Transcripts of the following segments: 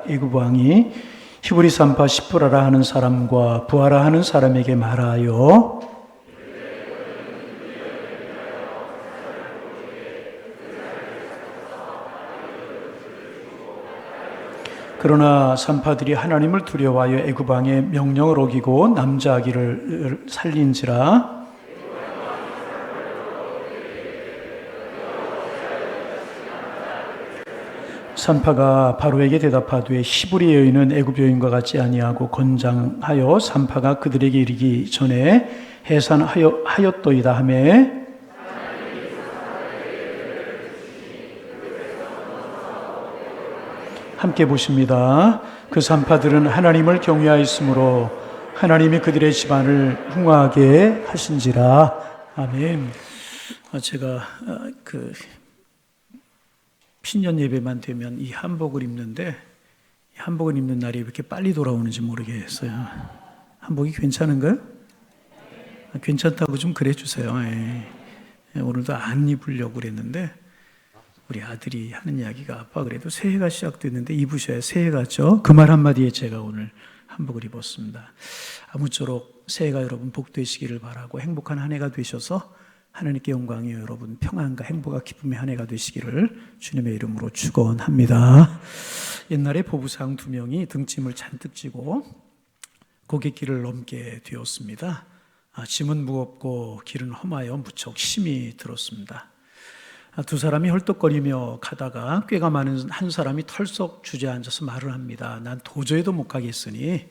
애굽 왕이 히브리 산파 시프라라 하는 사람과 부하라 하는 사람에게 말하여 그러나 산파들이 하나님을 두려워하여 애굽 왕의 명령을 어기고 남자 아기를 살린지라. 산파가 바로에게 대답하되 히브리 여인은 애굽 여인과 같지 아니하고 건장하여 산파가 그들에게 이르기 전에 해산하였도이다 하매 함께 보십니다. 그 산파들은 하나님을 경외하였으므로 하나님이 그들의 집안을 흥하게 하신지라. 아멘. 제가 신년 예배만 되면 이 한복을 입는데 한복을 입는 날이 왜 이렇게 빨리 돌아오는지 모르겠어요. 한복이 괜찮은가요? 괜찮다고 좀 그래 주세요. 오늘도 안 입으려고 그랬는데 우리 아들이 하는 이야기가 아빠 그래도 새해가 시작됐는데 입으셔야 새해 같죠? 그 말 한마디에 제가 오늘 한복을 입었습니다. 아무쪼록 새해가 여러분 복되시기를 바라고 행복한 한 해가 되셔서 하나님께 영광이요 여러분 평안과 행복과 기쁨의 한 해가 되시기를 주님의 이름으로 축원합니다. 옛날에 보부상 2명이 등짐을 잔뜩 지고 고갯길을 넘게 되었습니다. 짐은 무겁고 길은 험하여 무척 힘이 들었습니다. 두 사람이 헐떡거리며 가다가 꾀가 많은 한 사람이 털썩 주저앉아서 말을 합니다. 난 도저히도 못 가겠으니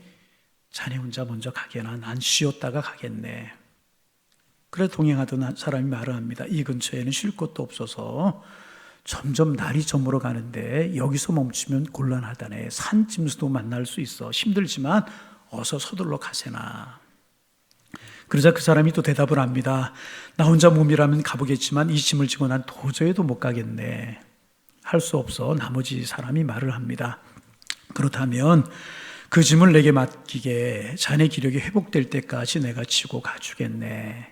자네 혼자 먼저 가게나 난 쉬었다가 가겠네. 그래 동행하던 한 사람이 말을 합니다. 이 근처에는 쉴 곳도 없어서 점점 날이 저물어 가는데 여기서 멈추면 곤란하다네. 산짐승도 만날 수 있어. 힘들지만 어서 서둘러 가세나. 그러자 그 사람이 또 대답을 합니다. 나 혼자 몸이라면 가보겠지만 이 짐을 지고 난 도저히도 못 가겠네. 할 수 없어. 나머지 사람이 말을 합니다. 그렇다면 그 짐을 내게 맡기게. 자네 기력이 회복될 때까지 내가 지고 가주겠네.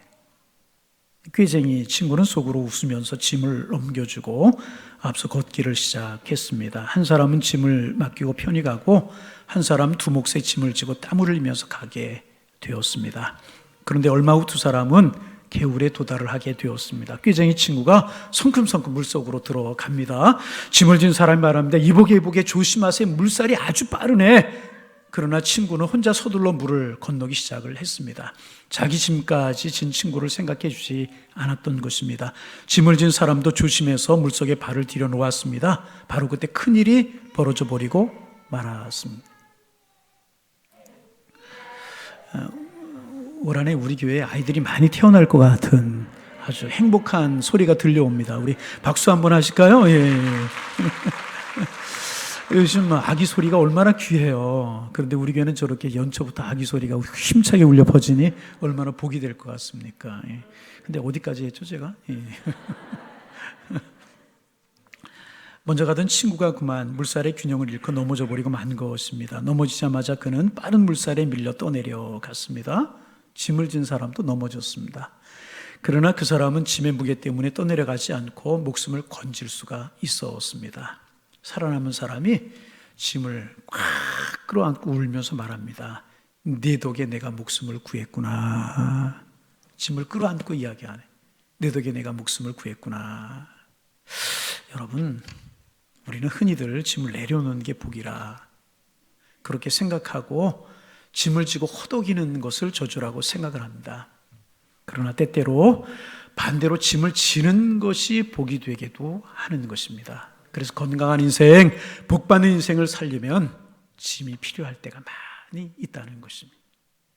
꾀쟁이 친구는 속으로 웃으면서 짐을 넘겨주고 앞서 걷기를 시작했습니다. 한 사람은 짐을 맡기고 편히 가고 한 사람은 두 몫의 짐을 지고 땀을 흘리면서 가게 되었습니다. 그런데 얼마 후 두 사람은 개울에 도달을 하게 되었습니다. 꾀쟁이 친구가 성큼성큼 물속으로 들어갑니다. 짐을 진 사람이 말합니다. 이보게 조심하세요. 물살이 아주 빠르네. 그러나 친구는 혼자 서둘러 물을 건너기 시작을 했습니다. 자기 짐까지 진 친구를 생각해 주지 않았던 것입니다. 짐을 진 사람도 조심해서 물속에 발을 들여 놓았습니다. 바로 그때 큰일이 벌어져 버리고 말았습니다. 올 한해 우리 교회에 아이들이 많이 태어날 것 같은 아주 행복한 소리가 들려옵니다. 우리 박수 한번 하실까요? 예. 요즘 아기 소리가 얼마나 귀해요. 그런데 우리 교회는 저렇게 연초부터 아기 소리가 힘차게 울려 퍼지니 얼마나 복이 될 것 같습니까? 예. 근데 어디까지 했죠, 제가? 예. 먼저 가던 친구가 그만 물살의 균형을 잃고 넘어져 버리고 만 것입니다. 넘어지자마자 그는 빠른 물살에 밀려 떠내려 갔습니다. 짐을 진 사람도 넘어졌습니다. 그러나 그 사람은 짐의 무게 때문에 떠내려가지 않고 목숨을 건질 수가 있었습니다. 살아남은 사람이 짐을 꽉 끌어안고 울면서 말합니다. 네 덕에 내가 목숨을 구했구나. 짐을 끌어안고 이야기하네. 내 덕에 내가 목숨을 구했구나. 여러분, 우리는 흔히들 짐을 내려놓는 게 복이라 그렇게 생각하고 짐을 지고 허덕이는 것을 저주라고 생각을 합니다. 그러나 때때로 반대로 짐을 지는 것이 복이 되기도 하는 것입니다. 그래서 건강한 인생, 복받는 인생을 살려면 짐이 필요할 때가 많이 있다는 것입니다.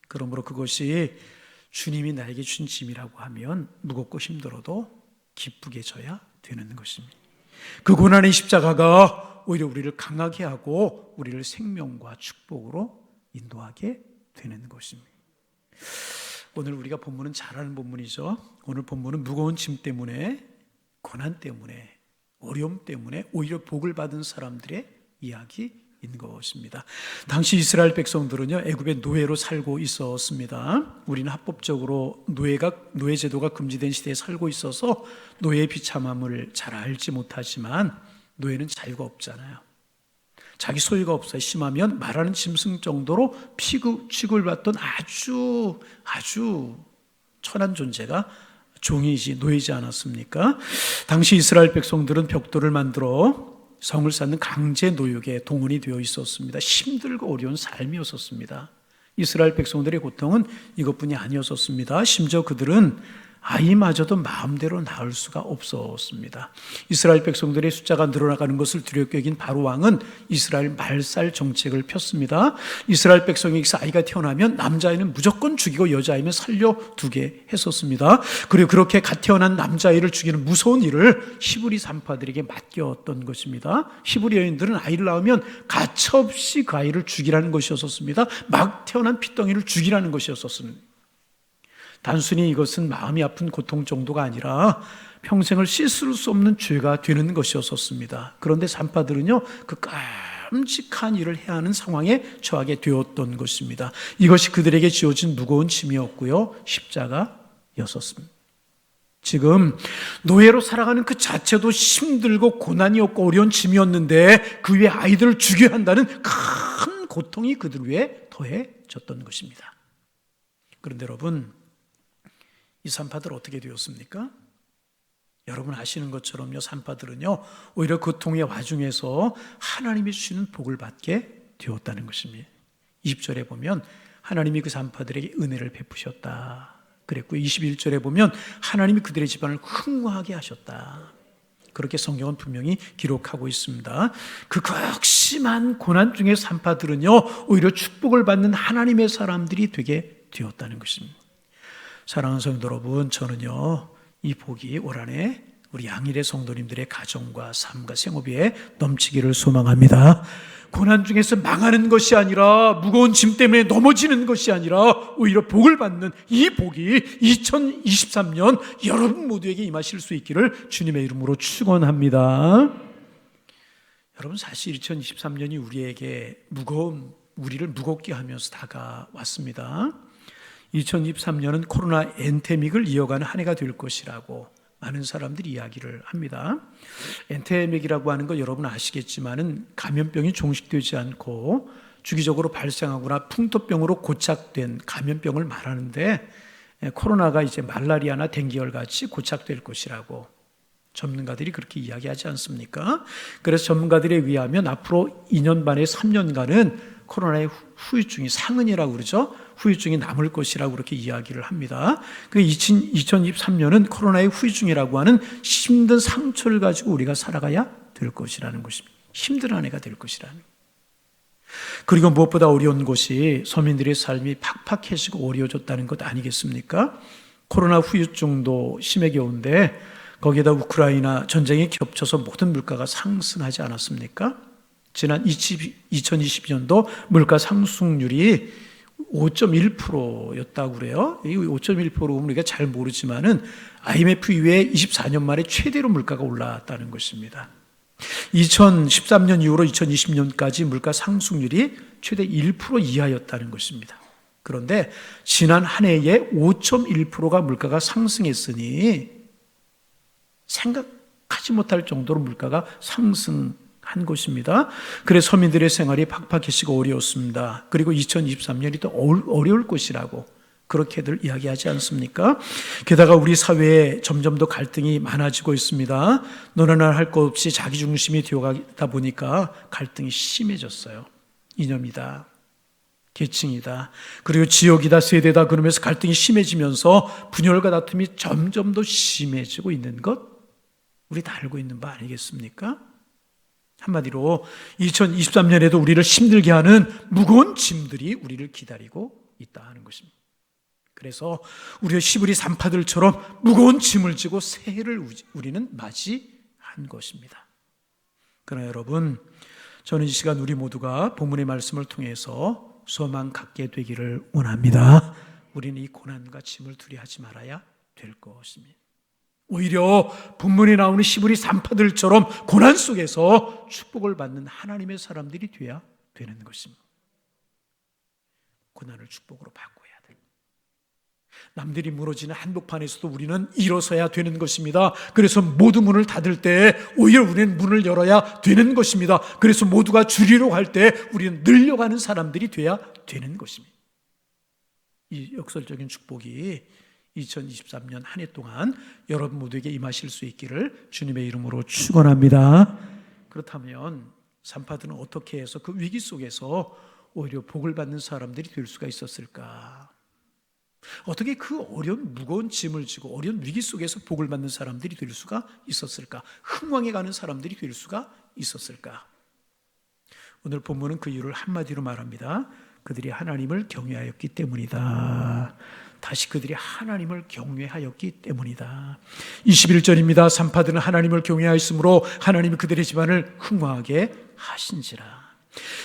그러므로 그것이 주님이 나에게 준 짐이라고 하면 무겁고 힘들어도 기쁘게 져야 되는 것입니다. 그 고난의 십자가가 오히려 우리를 강하게 하고 우리를 생명과 축복으로 인도하게 되는 것입니다. 오늘 우리가 본문은 잘 아는 본문이죠. 오늘 본문은 무거운 짐 때문에, 고난 때문에, 어려움 때문에 오히려 복을 받은 사람들의 이야기인 것입니다. 당시 이스라엘 백성들은요, 애굽의 노예로 살고 있었습니다. 우리는 합법적으로 노예 제도가 금지된 시대에 살고 있어서 노예의 비참함을 잘 알지 못하지만 노예는 자유가 없잖아요. 자기 소유가 없어 심하면 말하는 짐승 정도로 취급을 받던 아주 천한 존재가 종이지 노예지 않았습니까? 당시 이스라엘 백성들은 벽돌을 만들어 성을 쌓는 강제 노역에 동원이 되어 있었습니다. 힘들고 어려운 삶이었었습니다. 이스라엘 백성들의 고통은 이것뿐이 아니었었습니다. 심지어 그들은 아이마저도 마음대로 낳을 수가 없었습니다. 이스라엘 백성들의 숫자가 늘어나가는 것을 두렵게 여긴 바로 왕은 이스라엘 말살 정책을 폈습니다. 이스라엘 백성에게서 아이가 태어나면 남자아이는 무조건 죽이고 여자아이는 살려두게 했었습니다. 그리고 그렇게 갓 태어난 남자아이를 죽이는 무서운 일을 히브리 산파들에게 맡겼던 것입니다. 히브리 여인들은 아이를 낳으면 가차없이 그 아이를 죽이라는 것이었습니다. 막 태어난 핏덩이를 죽이라는 것이었습니다. 단순히 이것은 마음이 아픈 고통 정도가 아니라 평생을 씻을 수 없는 죄가 되는 것이었습니다. 그런데 산파들은요, 그 끔찍한 일을 해야 하는 상황에 처하게 되었던 것입니다. 이것이 그들에게 지어진 무거운 짐이었고요, 십자가였었습니다. 지금 노예로 살아가는 그 자체도 힘들고 고난이었고 어려운 짐이었는데 그 위에 아이들을 죽여야 한다는 큰 고통이 그들 위에 더해졌던 것입니다. 그런데 여러분, 이 산파들 어떻게 되었습니까? 여러분 아시는 것처럼요, 산파들은요 오히려 고통의 와중에서 하나님이 주시는 복을 받게 되었다는 것입니다. 20절에 보면 하나님이 그 산파들에게 은혜를 베푸셨다 그랬고, 21절에 보면 하나님이 그들의 집안을 흥왕하게 하셨다, 그렇게 성경은 분명히 기록하고 있습니다. 그 극심한 고난 중에 산파들은요 오히려 축복을 받는 하나님의 사람들이 되게 되었다는 것입니다. 사랑하는 성도 여러분, 저는요 이 복이 올 한해 우리 양일의 성도님들의 가정과 삶과 생업에 넘치기를 소망합니다. 고난 중에서 망하는 것이 아니라, 무거운 짐 때문에 넘어지는 것이 아니라 오히려 복을 받는 이 복이 2023년 여러분 모두에게 임하실 수 있기를 주님의 이름으로 축원합니다. 여러분, 사실 2023년이 우리를 무겁게 하면서 다가왔습니다. 2023년은 코로나 엔데믹을 이어가는 한 해가 될 것이라고 많은 사람들이 이야기를 합니다. 엔데믹이라고 하는 거 여러분 아시겠지만은 감염병이 종식되지 않고 주기적으로 발생하거나 풍토병으로 고착된 감염병을 말하는데, 코로나가 이제 말라리아나 댕기열 같이 고착될 것이라고 전문가들이 그렇게 이야기하지 않습니까? 그래서 전문가들에 의하면 앞으로 2년 반에 3년간은 코로나의 후유증이, 상흔이라고 그러죠, 후유증이 남을 것이라고 그렇게 이야기를 합니다. 그 2023년은 코로나의 후유증이라고 하는 힘든 상처를 가지고 우리가 살아가야 될 것이라는 것입니다. 힘든 한 해가 될 것이라는. 그리고 무엇보다 어려운 것이 서민들의 삶이 팍팍해지고 어려워졌다는 것 아니겠습니까? 코로나 후유증도 심하게 오는데 거기에다 우크라이나 전쟁이 겹쳐서 모든 물가가 상승하지 않았습니까? 지난 2022년도 물가 상승률이 5.1%였다고 그래요. 이 5.1%는 우리가 잘 모르지만은 IMF 이후에 24년 만에 최대로 물가가 올랐다는 것입니다. 2013년 이후로 2020년까지 물가 상승률이 최대 1% 이하였다는 것입니다. 그런데 지난 한 해에 5.1%가 물가가 상승했으니 생각하지 못할 정도로 물가가 상승한 것입니다. 그래서 서민들의 생활이 팍팍해지고 어려웠습니다. 그리고 2023년이 더 어려울 것이라고 그렇게들 이야기하지 않습니까? 게다가 우리 사회에 점점 더 갈등이 많아지고 있습니다. 너나 나나 할 것 없이 자기중심이 되어가다 보니까 갈등이 심해졌어요. 이념이다, 계층이다, 그리고 지역이다, 세대다, 그러면서 갈등이 심해지면서 분열과 다툼이 점점 더 심해지고 있는 것 우리 다 알고 있는 바 아니겠습니까? 한마디로 2023년에도 우리를 힘들게 하는 무거운 짐들이 우리를 기다리고 있다 하는 것입니다. 그래서 우리의 히브리 산파들처럼 무거운 짐을 지고 새해를 우리는 맞이한 것입니다. 그러나 여러분, 저는 이 시간 우리 모두가 본문의 말씀을 통해서 소망 갖게 되기를 원합니다. 우리는 이 고난과 짐을 두려워하지 말아야 될 것입니다. 오히려 본문에 나오는 히브리 산파들처럼 고난 속에서 축복을 받는 하나님의 사람들이 되어야 되는 것입니다. 고난을 축복으로 바꿔야 돼. 남들이 무너지는 한복판에서도 우리는 일어서야 되는 것입니다. 그래서 모두 문을 닫을 때 오히려 우리는 문을 열어야 되는 것입니다. 그래서 모두가 줄이려고 할 때 우리는 늘려가는 사람들이 돼야 되는 것입니다. 이 역설적인 축복이 2023년 한 해 동안 여러분 모두에게 임하실 수 있기를 주님의 이름으로 축원합니다. 그렇다면 산파들은 어떻게 해서 그 위기 속에서 오히려 복을 받는 사람들이 될 수가 있었을까? 어떻게 그 어려운 무거운 짐을 지고 어려운 위기 속에서 복을 받는 사람들이 될 수가 있었을까? 흥왕해 가는 사람들이 될 수가 있었을까? 오늘 본문은 그 이유를 한마디로 말합니다. 그들이 하나님을 경외하였기 때문이다. 다시 그들이 하나님을 경외하였기 때문이다. 21절입니다. 산파들은 하나님을 경외하였으므로 하나님이 그들의 집안을 흥왕하게 하신지라.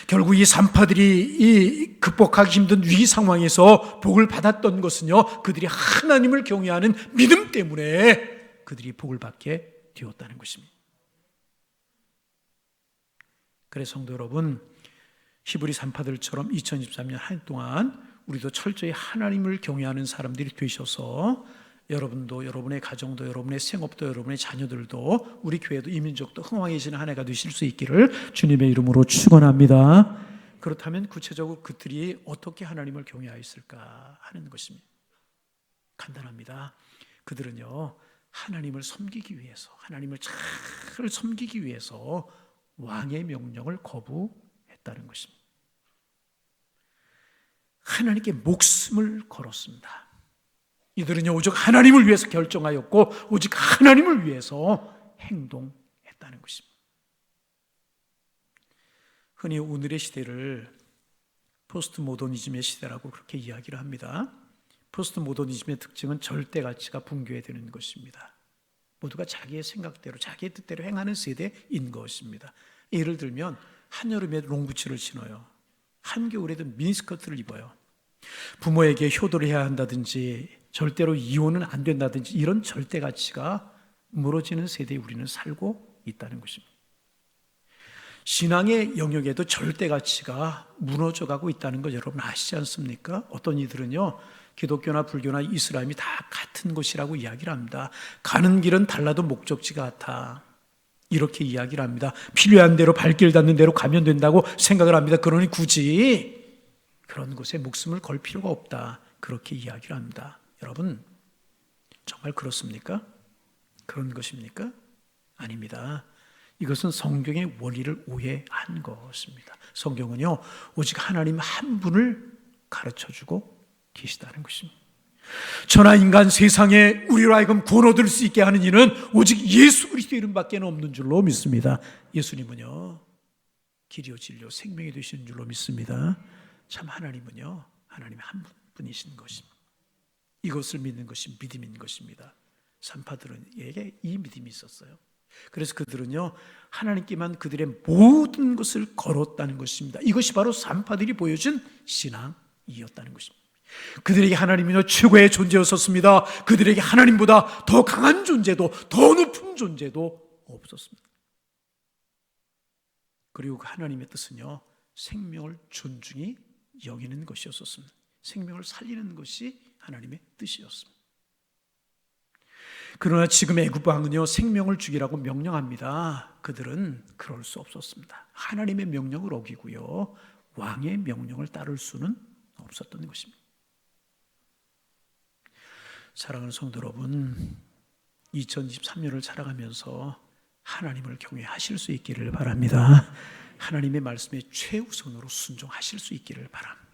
결국 이 산파들이 이 극복하기 힘든 위기 상황에서 복을 받았던 것은요, 그들이 하나님을 경외하는 믿음 때문에 그들이 복을 받게 되었다는 것입니다. 그래서 성도 여러분, 히브리 산파들처럼 2023년 한 해 동안 우리도 철저히 하나님을 경외하는 사람들이 되셔서 여러분도, 여러분의 가정도, 여러분의 생업도, 여러분의 자녀들도, 우리 교회도, 이민족도 흥왕해지는 한 해가 되실 수 있기를 주님의 이름으로 축원합니다. 그렇다면 구체적으로 그들이 어떻게 하나님을 경외하였을까 하는 것입니다. 간단합니다. 그들은요, 하나님을 섬기기 위해서, 하나님을 잘 섬기기 위해서 왕의 명령을 거부했다는 것입니다. 하나님께 목숨을 걸었습니다. 이들은요, 오직 하나님을 위해서 결정하였고 오직 하나님을 위해서 행동했다는 것입니다. 흔히 오늘의 시대를 포스트 모더니즘의 시대라고 그렇게 이야기를 합니다. 포스트 모더니즘의 특징은 절대 가치가 붕괴되는 것입니다. 모두가 자기의 생각대로, 자기의 뜻대로 행하는 세대인 것입니다. 예를 들면 한여름에 롱부츠를 신어요. 한겨울에도 미니스커트를 입어요. 부모에게 효도를 해야 한다든지 절대로 이혼은 안 된다든지 이런 절대 가치가 무너지는 세대에 우리는 살고 있다는 것입니다. 신앙의 영역에도 절대 가치가 무너져가고 있다는 것 여러분 아시지 않습니까? 어떤 이들은요, 기독교나 불교나 이슬람이 다 같은 것이라고 이야기를 합니다. 가는 길은 달라도 목적지가 같아, 이렇게 이야기를 합니다. 필요한 대로 발길 닿는 대로 가면 된다고 생각을 합니다. 그러니 굳이 그런 곳에 목숨을 걸 필요가 없다, 그렇게 이야기를 합니다. 여러분, 정말 그렇습니까? 그런 것입니까? 아닙니다. 이것은 성경의 원리를 오해한 것입니다. 성경은요, 오직 하나님 한 분을 가르쳐주고 계시다는 것입니다. 천하 인간 세상에 우리로 하여금 구원 얻을 수 있게 하는 이는 오직 예수 그리스도 이름밖에 없는 줄로 믿습니다. 예수님은요, 길이요 진리요 생명이 되시는 줄로 믿습니다. 참 하나님은요, 하나님 한 분이신 것입니다. 이것을 믿는 것이 믿음인 것입니다. 산파들에게 이 믿음이 있었어요. 그래서 그들은요, 하나님께만 그들의 모든 것을 걸었다는 것입니다. 이것이 바로 산파들이 보여준 신앙이었다는 것입니다. 그들에게 하나님이요 최고의 존재였었습니다. 그들에게 하나님보다 더 강한 존재도, 더 높은 존재도 없었습니다. 그리고 그 하나님의 뜻은요, 생명을 존중히 여기는 것이었습니다. 생명을 살리는 것이 하나님의 뜻이었습니다. 그러나 지금 애굽 왕은요, 생명을 죽이라고 명령합니다. 그들은 그럴 수 없었습니다. 하나님의 명령을 어기고요, 왕의 명령을 따를 수는 없었던 것입니다. 사랑하는 성도 여러분, 2023년을 살아가면서 하나님을 경외하실 수 있기를 바랍니다. 하나님의 말씀에 최우선으로 순종하실 수 있기를 바랍니다.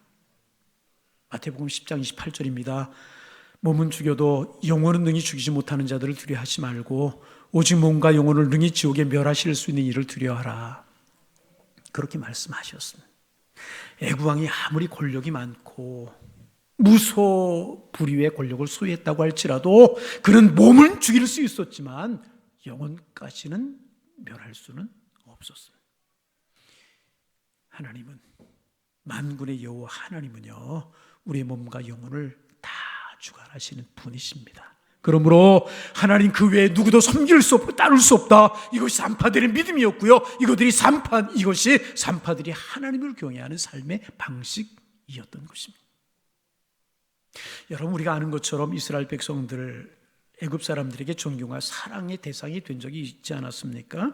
마태복음 10장 28절입니다. 몸은 죽여도 영혼은 능히 죽이지 못하는 자들을 두려워하지 말고 오직 몸과 영혼을 능히 지옥에 멸하실 수 있는 이를 두려워하라, 그렇게 말씀하셨습니다. 애굽 왕이 아무리 권력이 많고 무소 부리의 권력을 소유했다고 할지라도 그는 몸은 죽일 수 있었지만 영혼까지는 멸할 수는 없었습니다. 하나님은, 만군의 여호와 하나님은요, 우리의 몸과 영혼을 다 주관하시는 분이십니다. 그러므로 하나님 그 외에 누구도 섬길 수 없고 따를 수 없다, 이것이 산파들의 믿음이었고요, 이것이 산파들이 하나님을 경외하는 삶의 방식이었던 것입니다. 여러분, 우리가 아는 것처럼 이스라엘 백성들, 애굽 사람들에게 존경과 사랑의 대상이 된 적이 있지 않았습니까?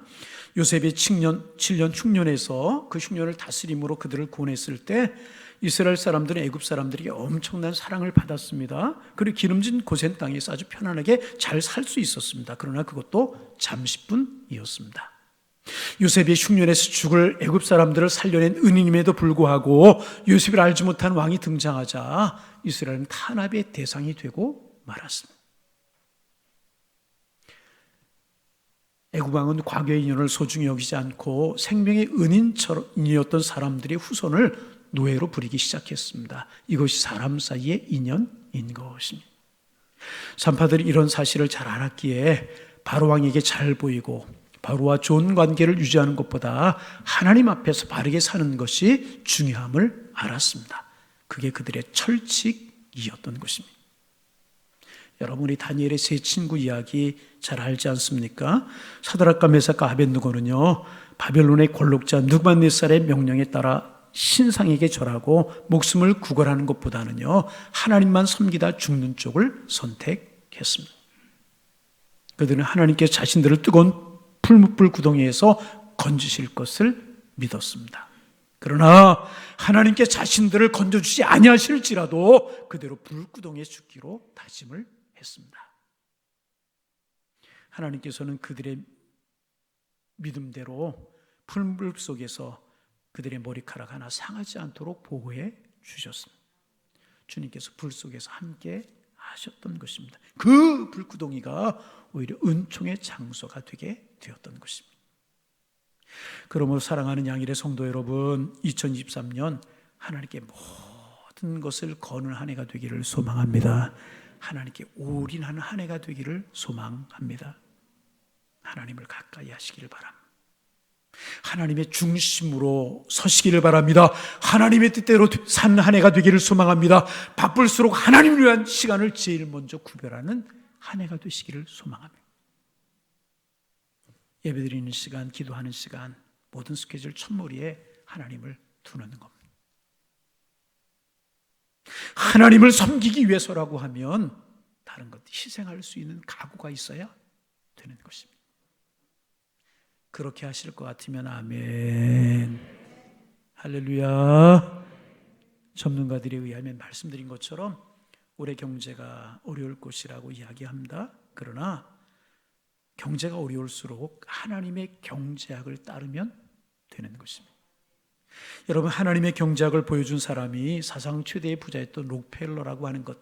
요셉이 7년 흉년에서 그 흉년을 다스림으로 그들을 구원했을 때 이스라엘 사람들은 애굽 사람들에게 엄청난 사랑을 받았습니다. 그리고 기름진 고센 땅에서 아주 편안하게 잘 살 수 있었습니다. 그러나 그것도 잠시뿐이었습니다. 요셉이 흉년에서 죽을 애굽 사람들을 살려낸 은인임에도 불구하고 요셉을 알지 못한 왕이 등장하자 이스라엘은 탄압의 대상이 되고 말았습니다. 애굽 왕은 과거의 인연을 소중히 여기지 않고 생명의 은인이었던 사람들의 후손을 노예로 부리기 시작했습니다. 이것이 사람 사이의 인연인 것입니다. 산파들이 이런 사실을 잘 알았기에 바로 왕에게 잘 보이고 바로와 좋은 관계를 유지하는 것보다 하나님 앞에서 바르게 사는 것이 중요함을 알았습니다. 그게 그들의 철칙이었던 것입니다. 여러분이 다니엘의 세 친구 이야기 잘 알지 않습니까? 사드락과 메삭과 아벳느고는요, 바벨론의 권력자 느부갓네살의 명령에 따라 신상에게 절하고 목숨을 구걸하는 것보다는요, 하나님만 섬기다 죽는 쪽을 선택했습니다. 그들은 하나님께서 자신들을 뜨거운 풀무불 구덩이에서 건지실 것을 믿었습니다. 그러나 하나님께 자신들을 건져주지 아니하실지라도 그대로 불구덩이에 죽기로 다짐을 했습니다. 하나님께서는 그들의 믿음대로 풀물 속에서 그들의 머리카락 하나 상하지 않도록 보호해 주셨습니다. 주님께서 불 속에서 함께 하셨던 것입니다. 그 불구덩이가 오히려 은총의 장소가 되게 되었던 것입니다. 그러므로 사랑하는 양일의 성도 여러분, 2023년 하나님께 모든 것을 거는 한 해가 되기를 소망합니다. 하나님께 올인하는 한 해가 되기를 소망합니다. 하나님을 가까이 하시기를 바랍니다. 하나님의 중심으로 서시기를 바랍니다. 하나님의 뜻대로 산 한 해가 되기를 소망합니다. 바쁠수록 하나님을 위한 시간을 제일 먼저 구별하는 한 해가 되시기를 소망합니다. 예배드리는 시간, 기도하는 시간, 모든 스케줄 첫머리에 하나님을 두는 겁니다. 하나님을 섬기기 위해서라고 하면 다른 것 희생할 수 있는 각오가 있어야 되는 것입니다. 그렇게 하실 것 같으면 아멘. 할렐루야. 전문가들에 의하면 말씀드린 것처럼 올해 경제가 어려울 것이라고 이야기합니다. 그러나 경제가 어려울수록 하나님의 경제학을 따르면 되는 것입니다. 여러분, 하나님의 경제학을 보여준 사람이 사상 최대의 부자였던 록펠러라고 하는 것,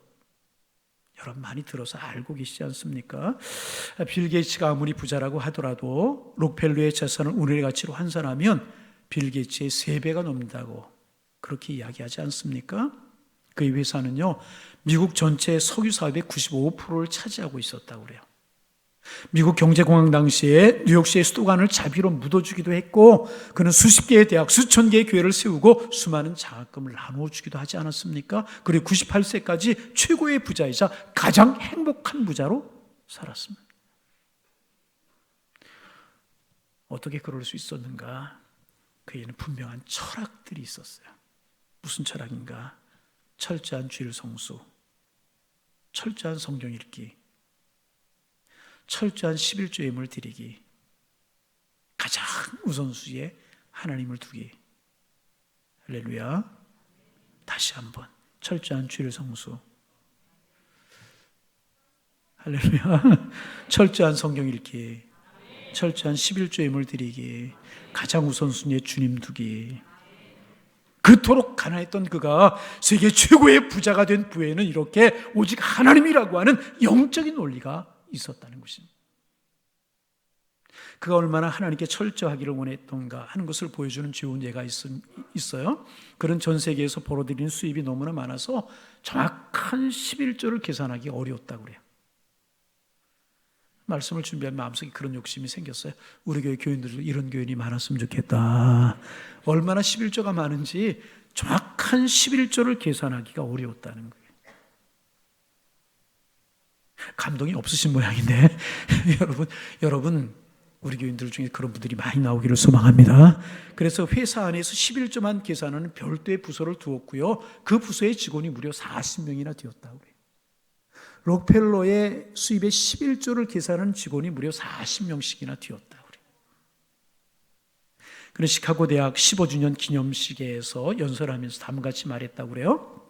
여러분 많이 들어서 알고 계시지 않습니까? 빌 게이츠가 아무리 부자라고 하더라도 록펠러의 재산을 오늘의 가치로 환산하면 빌 게이츠의 3배가 넘는다고 그렇게 이야기하지 않습니까? 그의 회사는요, 미국 전체 석유 사업의 95%를 차지하고 있었다고 그래요. 미국 경제공황 당시에 뉴욕시의 수도관을 자비로 묻어주기도 했고, 그는 수십 개의 대학, 수천 개의 교회를 세우고 수많은 장학금을 나누어주기도 하지 않았습니까? 그리고 98세까지 최고의 부자이자 가장 행복한 부자로 살았습니다. 어떻게 그럴 수 있었는가? 그에는 분명한 철학들이 있었어요. 무슨 철학인가? 철저한 주일 성수, 철저한 성경 읽기, 철저한 11조 예물 드리기, 가장 우선순위에 하나님을 두기. 할렐루야. 다시 한번 철저한 주일 성수, 할렐루야. 철저한 성경 읽기, 철저한 11조 예물 드리기, 가장 우선순위에 주님 두기. 그토록 가난했던 그가 세계 최고의 부자가 된 부에는 이렇게 오직 하나님이라고 하는 영적인 논리가 있었다는 것입니다. 그가 얼마나 하나님께 철저하기를 원했던가 하는 것을 보여주는 좋은 예가 있어요. 그런 전 세계에서 벌어들이는 수입이 너무나 많아서 정확한 11조를 계산하기 어려웠다고 그래요. 말씀을 준비하면 마음속에 그런 욕심이 생겼어요. 우리 교회 교인들도 이런 교인이 많았으면 좋겠다. 얼마나 11조가 많은지 정확한 11조를 계산하기가 어려웠다는 거예요. 감동이 없으신 모양인데 여러분 우리 교인들 중에 그런 분들이 많이 나오기를 소망합니다. 그래서 회사 안에서 11조만 계산하는 별도의 부서를 두었고요. 그 부서의 직원이 무려 40명이나 되었다고 그래요. 록펠러의 수입의 11조를 계산하는 직원이 무려 40명씩이나 되었다. 그는 시카고 대학 15주년 기념식에서 연설하면서 다음같이 말했다고 그래요.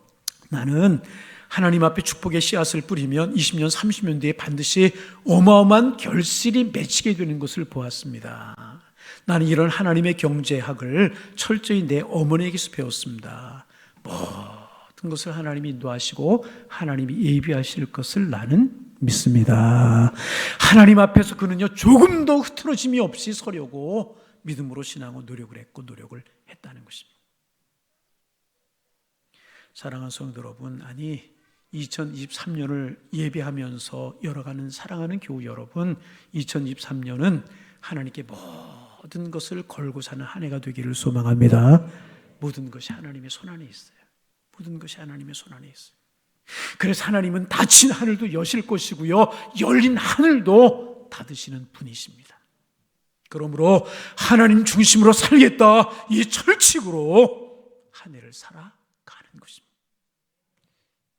나는 하나님 앞에 축복의 씨앗을 뿌리면 20년, 30년 뒤에 반드시 어마어마한 결실이 맺히게 되는 것을 보았습니다. 나는 이런 하나님의 경제학을 철저히 내 어머니에게서 배웠습니다. 모든 것을 하나님이 인도하시고 하나님이 예비하실 것을 나는 믿습니다. 하나님 앞에서 그는요, 조금도 흐트러짐이 없이 서려고 믿음으로 신앙으로 노력을 했고 노력을 했다는 것입니다. 사랑하는 성도 여러분, 2023년을 예배하면서 열어가는 사랑하는 교우 여러분, 2023년은 하나님께 모든 것을 걸고 사는 한 해가 되기를 소망합니다. 모든 것이 하나님의 손안에 있어요. 모든 것이 하나님의 손안에 있어요. 그래서 하나님은 닫힌 하늘도 여실 것이고요, 열린 하늘도 닫으시는 분이십니다. 그러므로 하나님 중심으로 살겠다, 이 철칙으로 한 해를 살아가는 것입니다.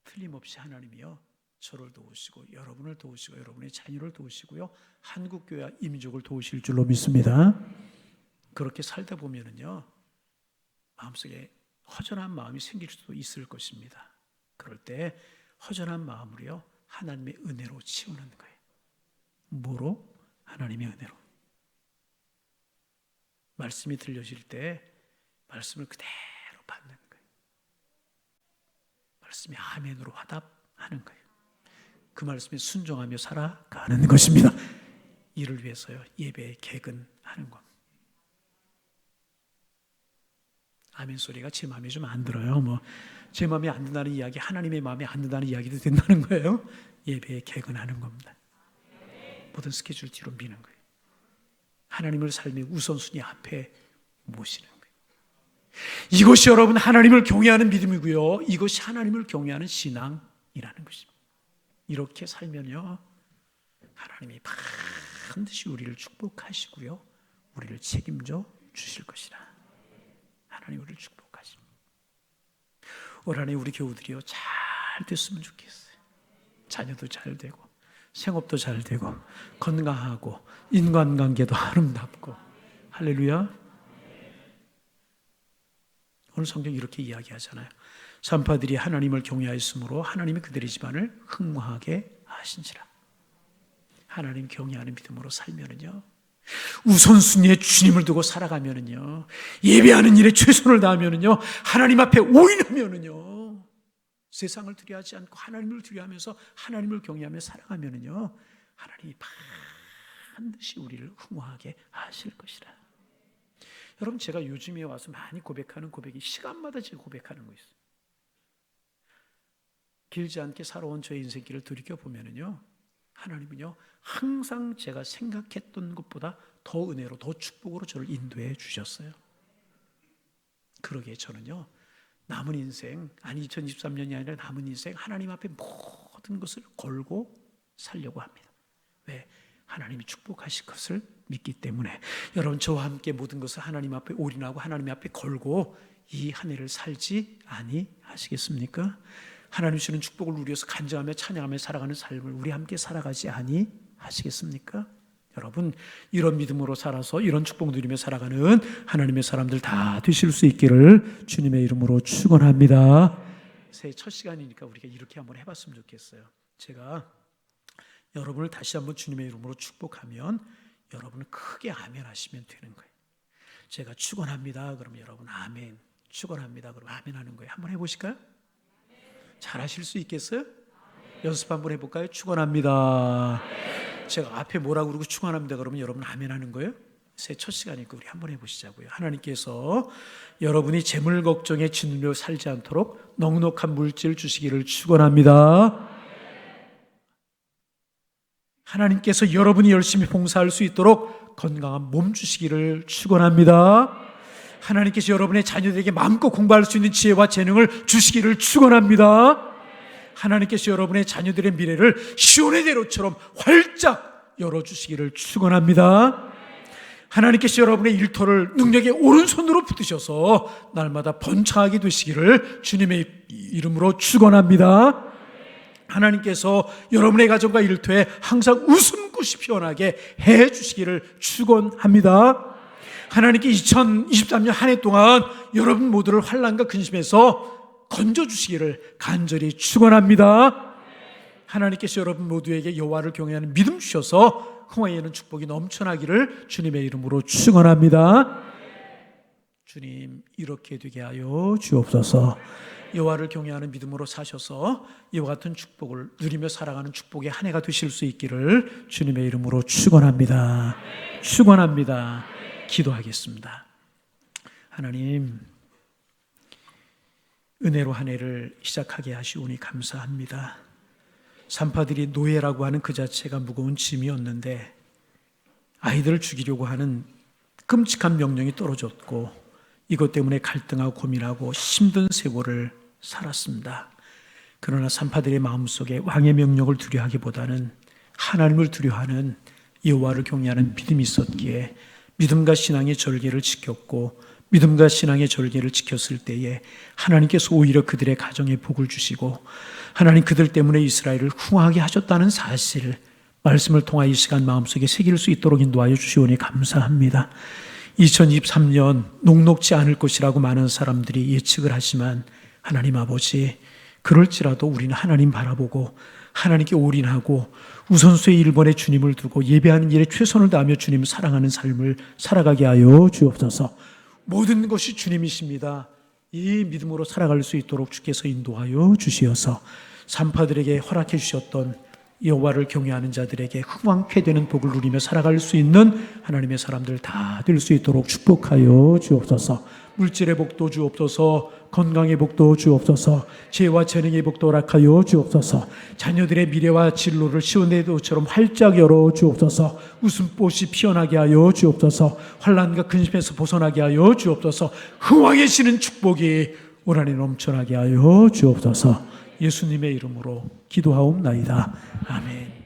틀림없이 하나님이요, 저를 도우시고 여러분을 도우시고 여러분의 자녀를 도우시고요, 한국교회와 이민족을 도우실 줄로 믿습니다. 그렇게 살다 보면은요, 마음속에 허전한 마음이 생길 수도 있을 것입니다. 그럴 때 허전한 마음으로요, 하나님의 은혜로 채우는 거예요. 뭐로? 하나님의 은혜로. 말씀이 들려질 때 말씀을 그대로 받는 거예요. 말씀이 아멘으로 화답하는 거예요. 그 말씀에 순종하며 살아가는 것입니다. 이를 위해서요, 예배에 개근하는 겁니다. 아멘 소리가 제 마음에 좀 안 들어요. 제 마음에 안 든다는 이야기, 하나님의 마음에 안 든다는 이야기도 된다는 거예요. 예배에 개근하는 겁니다. 모든 스케줄 뒤로 미는 거예요. 하나님을 삶의 우선순위 앞에 모시는 거예요. 이것이 여러분 하나님을 경외하는 믿음이고요, 이것이 하나님을 경외하는 신앙이라는 것입니다. 이렇게 살면요, 하나님이 반드시 우리를 축복하시고요, 우리를 책임져 주실 것이라. 하나님 우리를 축복하십니다. 올 한 해 우리 교우들이요, 잘 됐으면 좋겠어요. 자녀도 잘 되고 생업도 잘 되고 건강하고 인간관계도 아름답고. 할렐루야. 오늘 성경 이렇게 이야기하잖아요. 산파들이 하나님을 경외하였으므로 하나님이 그들의 집안을 흥왕하게 하신지라. 하나님 경외하는 믿음으로 살면은요, 우선순위에 주님을 두고 살아가면은요, 예배하는 일에 최선을 다하면은요, 하나님 앞에 올인하면은요, 세상을 두려워하지 않고 하나님을 두려워하면서 하나님을 경외하며 살아가면은요, 하나님이 반드시 우리를 흥왕하게 하실 것이라. 여러분, 제가 요즘에 와서 많이 고백하는 고백이, 시간마다 제가 고백하는 거 있어요. 길지 않게 살아온 저의 인생길을 돌이켜보면은요, 하나님은요, 항상 제가 생각했던 것보다 더 은혜로, 더 축복으로 저를 인도해 주셨어요. 그러기에 저는요, 남은 인생, 2023년이 아니라 남은 인생 하나님 앞에 모든 것을 걸고 살려고 합니다. 왜? 하나님이 축복하실 것을 믿기 때문에. 여러분, 저와 함께 모든 것을 하나님 앞에 올인하고 하나님 앞에 걸고 이 한 해를 살지 아니하시겠습니까? 하나님 주시는 축복을 누려서 간증하며 찬양하며 살아가는 삶을 우리 함께 살아가지 아니하시겠습니까? 여러분, 이런 믿음으로 살아서 이런 축복 누리며 살아가는 하나님의 사람들 다 되실 수 있기를 주님의 이름으로 축원합니다. 새해 첫 시간이니까 우리가 이렇게 한번 해봤으면 좋겠어요. 제가 여러분을 다시 한번 주님의 이름으로 축복하면 여러분은 크게 아멘 하시면 되는 거예요. 제가 축원합니다 그러면 여러분 아멘, 축원합니다 그러면 아멘 하는 거예요. 한번 해보실까요? 잘 하실 수 있겠어요? 연습 한번 해볼까요? 축원합니다. 제가 앞에 뭐라고 그러고 축원합니다 그러면 여러분 아멘 하는 거예요? 새해 첫 시간이니까 우리 한번 해보시자고요. 하나님께서 여러분이 재물 걱정에 짓눌려 살지 않도록 넉넉한 물질 주시기를 축원합니다. 하나님께서 여러분이 열심히 봉사할 수 있도록 건강한 몸 주시기를 축원합니다. 하나님께서 여러분의 자녀들에게 마음껏 공부할 수 있는 지혜와 재능을 주시기를 축원합니다. 하나님께서 여러분의 자녀들의 미래를 시온의 대로처럼 활짝 열어주시기를 축원합니다. 하나님께서 여러분의 일터를 능력의 오른손으로 붙드셔서 날마다 번창하게 되시기를 주님의 이름으로 축원합니다. 하나님께서 여러분의 가정과 일터에 항상 웃음꽃이 피어나게 해 주시기를 축원합니다. 하나님께 2023년 한 해 동안 여러분 모두를 환난과 근심에서 건져주시기를 간절히 축원합니다. 하나님께서 여러분 모두에게 여호와를 경외하는 믿음 주셔서 흥왕에는 축복이 넘쳐나기를 주님의 이름으로 축원합니다. 주님, 이렇게 되게 하여 주옵소서. 여호와를 경외하는 믿음으로 사셔서 이와 같은 축복을 누리며 살아가는 축복의 한 해가 되실 수 있기를 주님의 이름으로 축원합니다. 축원합니다. 기도하겠습니다. 하나님, 은혜로 한 해를 시작하게 하시오니 감사합니다. 산파들이 노예라고 하는 그 자체가 무거운 짐이었는데 아이들을 죽이려고 하는 끔찍한 명령이 떨어졌고 이것 때문에 갈등하고 고민하고 힘든 세월을 살았습니다. 그러나 산파들의 마음속에 왕의 명령을 두려워하기보다는 하나님을 두려워하는 여호와를 경외하는 믿음이 있었기에 믿음과 신앙의 절개를 지켰고 믿음과 신앙의 절개를 지켰을 때에 하나님께서 오히려 그들의 가정에 복을 주시고 하나님 그들 때문에 이스라엘을 흥하게 하셨다는 사실을 말씀을 통하여 이 시간 마음속에 새길 수 있도록 인도하여 주시오니 감사합니다. 2023년 녹록지 않을 것이라고 많은 사람들이 예측을 하지만 하나님 아버지, 그럴지라도 우리는 하나님 바라보고 하나님께 올인하고 우선수의 1번에 주님을 두고 예배하는 일에 최선을 다하며 주님을 사랑하는 삶을 살아가게 하여 주옵소서. 모든 것이 주님이십니다. 이 믿음으로 살아갈 수 있도록 주께서 인도하여 주시어서 산파들에게 허락해 주셨던 여호와를 경외하는 자들에게 흥왕케 되는 복을 누리며 살아갈 수 있는 하나님의 사람들 다 될 수 있도록 축복하여 주옵소서. 물질의 복도 주옵소서. 건강의 복도 주옵소서. 지혜와 재능의 복도 허락하여 주옵소서. 자녀들의 미래와 진로를 시온대도처럼 활짝 열어 주옵소서. 웃음꽃이 피어나게 하여 주옵소서. 환난과 근심에서 벗어나게 하여 주옵소서. 흥왕해지는 축복이 올 한해 넘쳐나게 하여 주옵소서. 예수님의 이름으로 기도하옵나이다. 아멘.